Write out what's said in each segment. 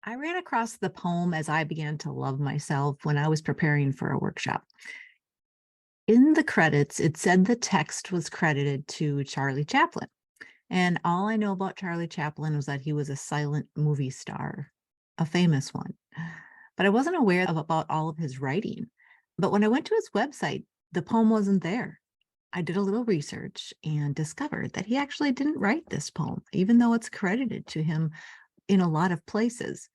I ran across the poem As I Began to Love Myself when I was preparing for a workshop. In the credits, it said the text was credited to Charlie Chaplin. And all I know about Charlie Chaplin was that he was a silent movie star, a famous one. But I wasn't aware of about all of his writing. But when I went to his website, the poem wasn't there. I did a little research and discovered that he actually didn't write this poem, even though it's credited to him in a lot of places.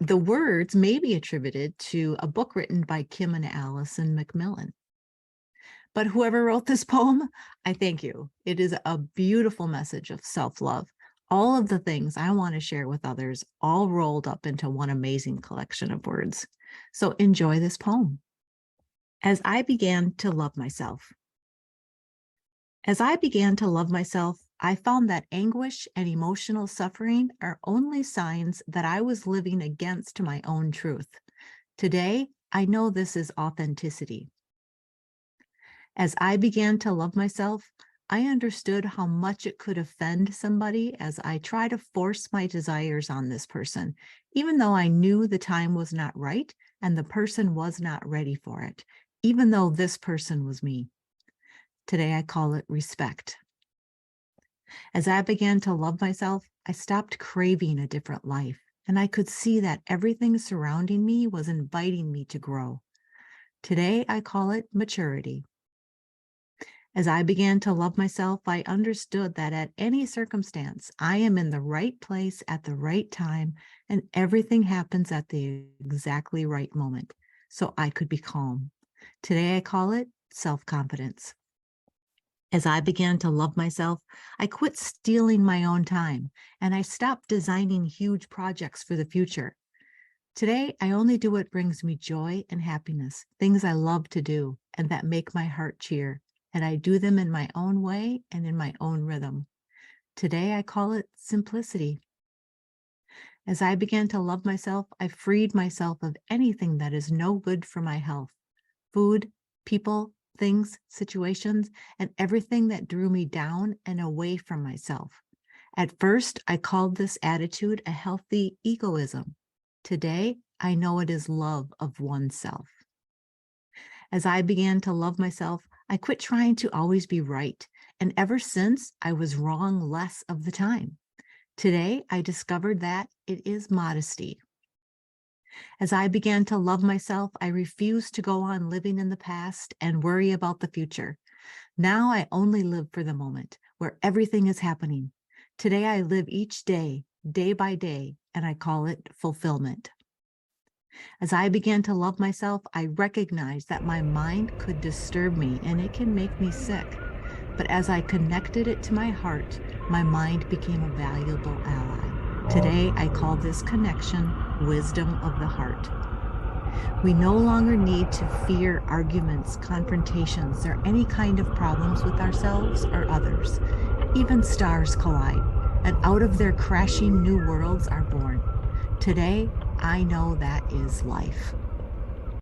The words may be attributed to a book written by Kim and Allison Macmillan. But whoever wrote this poem, I thank you. It is a beautiful message of self-love. All of the things I want to share with others, all rolled up into one amazing collection of words. So enjoy this poem. As I began to love myself. As I began to love myself, I found that anguish and emotional suffering are only signs that I was living against my own truth. Today, I know this is authenticity. As I began to love myself, I understood how much it could offend somebody as I try to force my desires on this person, even though I knew the time was not right and the person was not ready for it, even though this person was me. Today, I call it respect. As I began to love myself, I stopped craving a different life, and I could see that everything surrounding me was inviting me to grow. Today, I call it maturity. As I began to love myself, I understood that at any circumstance, I am in the right place at the right time, and everything happens at the exactly right moment, so I could be calm. Today, I call it self-confidence. As I began to love myself, I quit stealing my own time, and I stopped designing huge projects for the future. Today, I only do what brings me joy and happiness, things I love to do and that make my heart cheer, and I do them in my own way and in my own rhythm. Today, I call it simplicity. As I began to love myself, I freed myself of anything that is no good for my health. Food, people, things, situations, and everything that drew me down and away from myself. At first, I called this attitude a healthy egoism. Today, I know it is love of oneself. As I began to love myself, I quit trying to always be right. And ever since, I was wrong less of the time. Today, I discovered that it is modesty. As I began to love myself, I refused to go on living in the past and worry about the future. Now I only live for the moment where everything is happening. Today I live each day, day by day, and I call it fulfillment. As I began to love myself, I recognized that my mind could disturb me and it can make me sick. But as I connected it to my heart, my mind became a valuable ally. Today, I call this connection wisdom of the heart. We no longer need to fear arguments, confrontations, or any kind of problems with ourselves or others. Even stars collide, and out of their crashing new worlds are born. Today, I know that is life.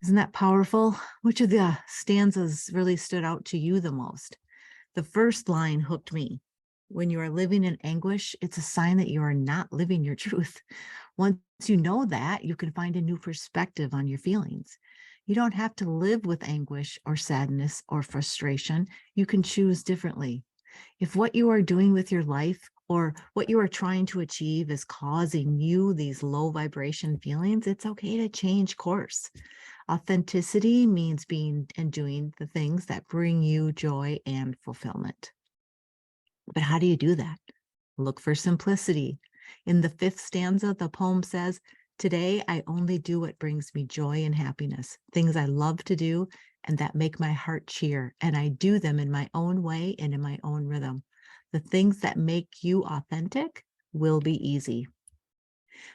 Isn't that powerful? Which of the stanzas really stood out to you the most? The first line hooked me. When you are living in anguish, it's a sign that you are not living your truth. Once you know that, you can find a new perspective on your feelings. You don't have to live with anguish or sadness or frustration. You can choose differently. If what you are doing with your life or what you are trying to achieve is causing you these low vibration feelings, it's okay to change course. Authenticity means being and doing the things that bring you joy and fulfillment. But how do you do that? Look for simplicity. In the fifth stanza, the poem says, "Today I only do what brings me joy and happiness, things I love to do and that make my heart cheer, and I do them in my own way and in my own rhythm. The things that make you authentic will be easy."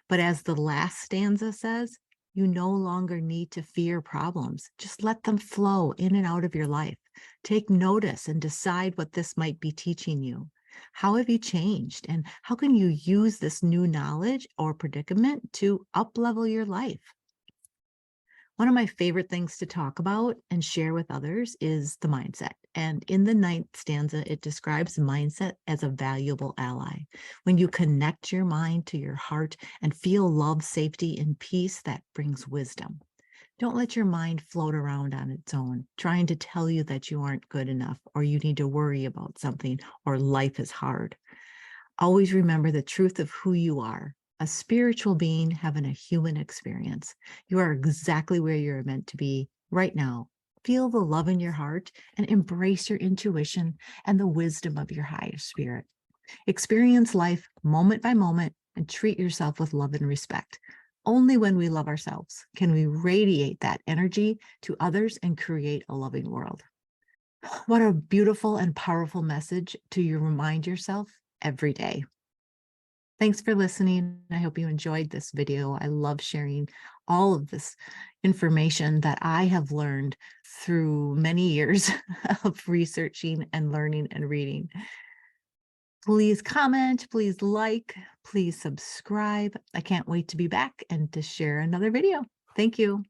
But as the last stanza says, you no longer need to fear problems. Just let them flow in and out of your life. Take notice and decide what this might be teaching you. How have you changed? And how can you use this new knowledge or predicament to up-level your life? One of my favorite things to talk about and share with others is the mindset. And in the ninth stanza, it describes mindset as a valuable ally. When you connect your mind to your heart and feel love, safety, and peace, that brings wisdom. Don't let your mind float around on its own, trying to tell you that you aren't good enough or you need to worry about something or life is hard. Always remember the truth of who you are, a spiritual being having a human experience. You are exactly where you're meant to be right now. Feel the love in your heart and embrace your intuition and the wisdom of your higher spirit. Experience life moment by moment and treat yourself with love and respect. Only when we love ourselves can we radiate that energy to others and create a loving world. What a beautiful and powerful message to you remind yourself every day. Thanks for listening. I hope you enjoyed this video. I love sharing all of this information that I have learned through many years of researching and learning and reading. Please comment, please like, please subscribe. I can't wait to be back and to share another video. Thank you.